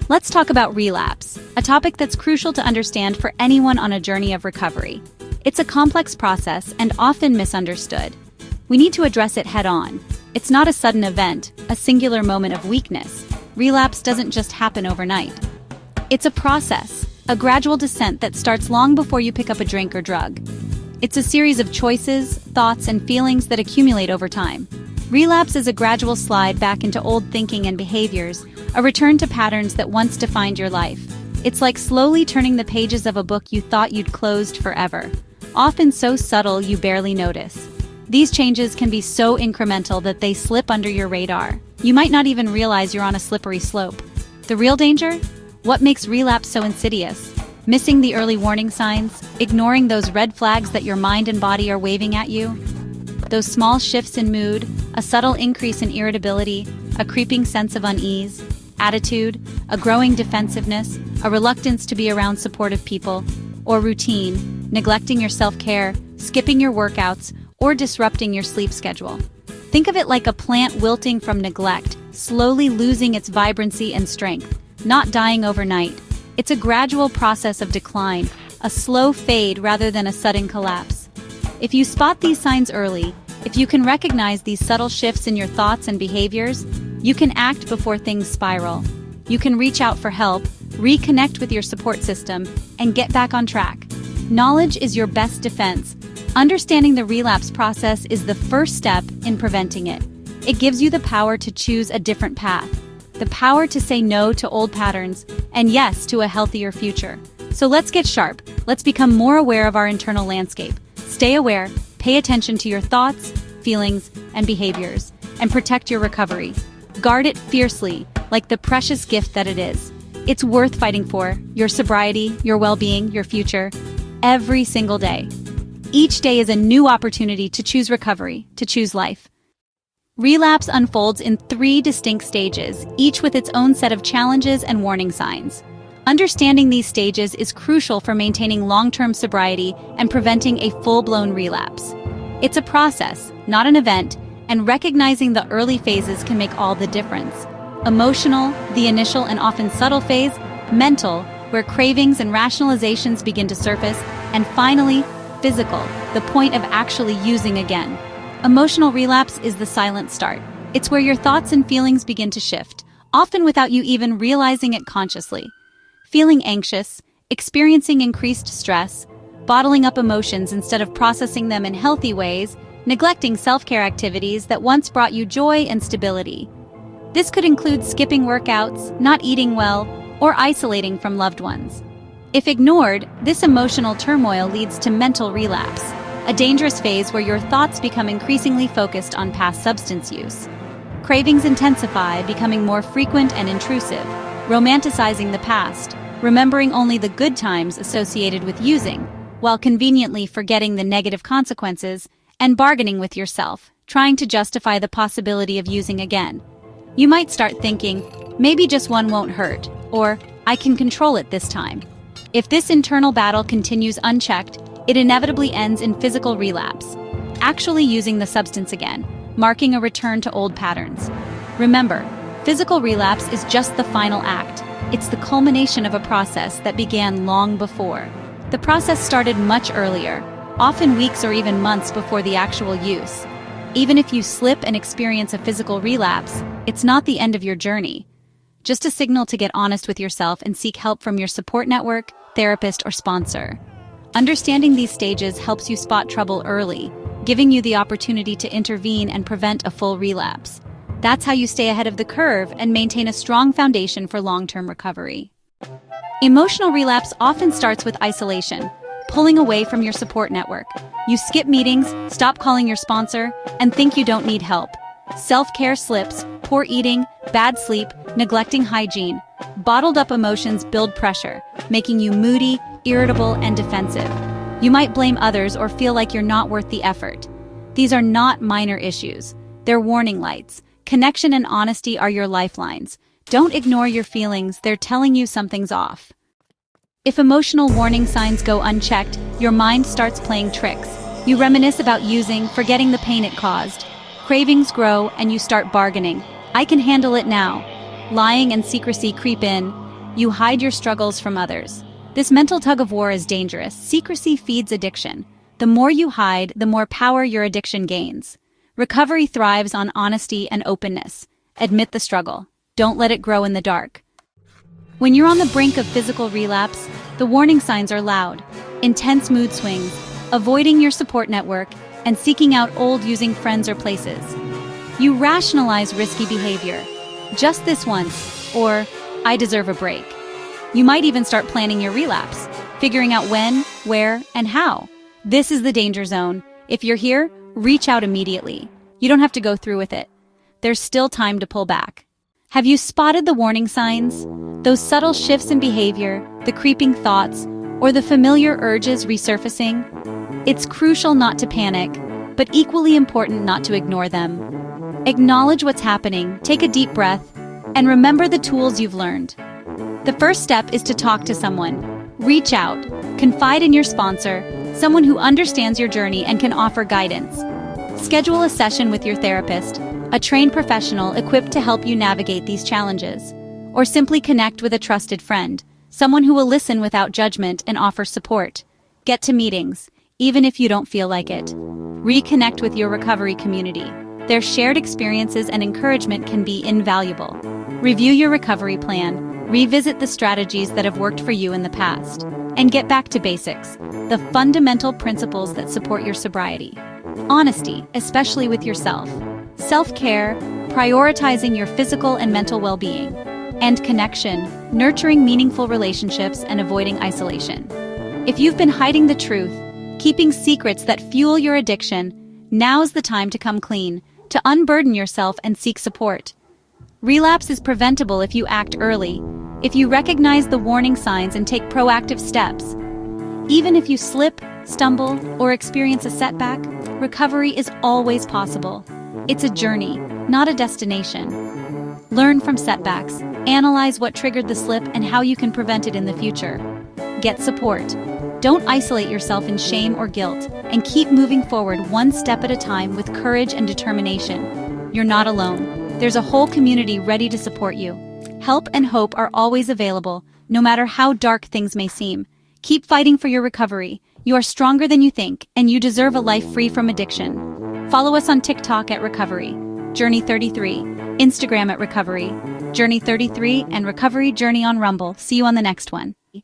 Let's talk about relapse, a topic that's crucial to understand for anyone on a journey of recovery. It's a complex process and often misunderstood. We need to address it head-on. It's not a sudden event, a singular moment of weakness. Relapse doesn't just happen overnight. It's a process, a gradual descent that starts long before you pick up a drink or drug. It's a series of choices, thoughts, and feelings that accumulate over time. Relapse is a gradual slide back into old thinking and behaviors, a return to patterns that once defined your life. It's like slowly turning the pages of a book you thought you'd closed forever, often so subtle you barely notice. These changes can be so incremental that they slip under your radar. You might not even realize you're on a slippery slope. The real danger? What makes relapse so insidious? Missing the early warning signs, ignoring those red flags that your mind and body are waving at you. Those small shifts in mood, a subtle increase in irritability, a creeping sense of unease, attitude, a growing defensiveness, a reluctance to be around supportive people, or routine, neglecting your self-care, skipping your workouts, or disrupting your sleep schedule. Think of it like a plant wilting from neglect, slowly losing its vibrancy and strength, not dying overnight. It's a gradual process of decline, a slow fade rather than a sudden collapse. If you spot these signs early, if you can recognize these subtle shifts in your thoughts and behaviors, you can act before things spiral. You can reach out for help, reconnect with your support system, and get back on track. Knowledge is your best defense. Understanding the relapse process is the first step in preventing it. It gives you the power to choose a different path, the power to say no to old patterns and yes to a healthier future. So let's get sharp. Let's become more aware of our internal landscape. Stay aware, pay attention to your thoughts, feelings, and behaviors, and protect your recovery. Guard it fiercely, like the precious gift that it is. It's worth fighting for, your sobriety, your well-being, your future, every single day. Each day is a new opportunity to choose recovery, to choose life. Relapse unfolds in 3 distinct stages, each with its own set of challenges and warning signs. Understanding these stages is crucial for maintaining long-term sobriety and preventing a full-blown relapse. It's a process, not an event, and recognizing the early phases can make all the difference. Emotional, the initial and often subtle phase; mental, where cravings and rationalizations begin to surface; and finally, physical, the point of actually using again. Emotional relapse is the silent start. It's where your thoughts and feelings begin to shift, often without you even realizing it consciously. Feeling anxious, experiencing increased stress, bottling up emotions instead of processing them in healthy ways, neglecting self-care activities that once brought you joy and stability. This could include skipping workouts, not eating well, or isolating from loved ones. If ignored, this emotional turmoil leads to mental relapse, a dangerous phase where your thoughts become increasingly focused on past substance use. Cravings intensify, becoming more frequent and intrusive, romanticizing the past, remembering only the good times associated with using, while conveniently forgetting the negative consequences, and bargaining with yourself, trying to justify the possibility of using again. You might start thinking, maybe just one won't hurt, or I can control it this time. If this internal battle continues unchecked, it inevitably ends in physical relapse, actually using the substance again, marking a return to old patterns. Remember, physical relapse is just the final act. It's the culmination of a process that began long before. The process started much earlier, often weeks or even months before the actual use. Even if you slip and experience a physical relapse, it's not the end of your journey. Just a signal to get honest with yourself and seek help from your support network, therapist, or sponsor. Understanding these stages helps you spot trouble early, giving you the opportunity to intervene and prevent a full relapse. That's how you stay ahead of the curve and maintain a strong foundation for long-term recovery. Emotional relapse often starts with isolation, pulling away from your support network. You skip meetings, stop calling your sponsor, and think you don't need help. Self-care slips, poor eating, bad sleep, neglecting hygiene. Bottled up emotions build pressure, making you moody, irritable, and defensive. You might blame others or feel like you're not worth the effort. These are not minor issues. They're warning lights. Connection and honesty are your lifelines. Don't ignore your feelings, they're telling you something's off. If emotional warning signs go unchecked, your mind starts playing tricks. You reminisce about using, forgetting the pain it caused. Cravings grow and you start bargaining. I can handle it now. Lying and secrecy creep in, You hide your struggles from others. This mental tug-of-war is dangerous. Secrecy feeds addiction. The more you hide, the more power your addiction gains. Recovery thrives on honesty and openness. Admit the struggle. Don't let it grow in the dark. When you're on the brink of physical relapse, the warning signs are loud. Intense mood swings, avoiding your support network, and seeking out old using friends or places. You rationalize risky behavior. Just this once, or I deserve a break. You might even start planning your relapse, figuring out when, where, and how. This is the danger zone. If you're here, reach out immediately. You don't have to go through with it. There's still time to pull back. Have you spotted the warning signs? Those subtle shifts in behavior, the creeping thoughts, or the familiar urges resurfacing? It's crucial not to panic, but equally important not to ignore them. Acknowledge what's happening, take a deep breath, and remember the tools you've learned. The first step is to talk to someone. Reach out, confide in your sponsor, someone who understands your journey and can offer guidance. Schedule a session with your therapist, a trained professional equipped to help you navigate these challenges. Or simply connect with a trusted friend, someone who will listen without judgment and offer support. Get to meetings, even if you don't feel like it. Reconnect with your recovery community. Their shared experiences and encouragement can be invaluable. Review your recovery plan, revisit the strategies that have worked for you in the past, and get back to basics, the fundamental principles that support your sobriety. Honesty, especially with yourself. Self-care, prioritizing your physical and mental well-being. And connection, nurturing meaningful relationships and avoiding isolation. If you've been hiding the truth, keeping secrets that fuel your addiction, now's the time to come clean, to unburden yourself and seek support. Relapse is preventable if you act early, if you recognize the warning signs and take proactive steps. Even if you slip, stumble, or experience a setback, recovery is always possible. It's a journey, not a destination. Learn from setbacks, analyze what triggered the slip and how you can prevent it in the future. Get support. Don't isolate yourself in shame or guilt, and keep moving forward one step at a time with courage and determination. You're not alone. There's a whole community ready to support you. Help and hope are always available, no matter how dark things may seem. Keep fighting for your recovery. You are stronger than you think, and you deserve a life free from addiction. Follow us on TikTok at Recovery Journey 33, Instagram at Recovery Journey 33, and Recovery Journey on Rumble. See you on the next one.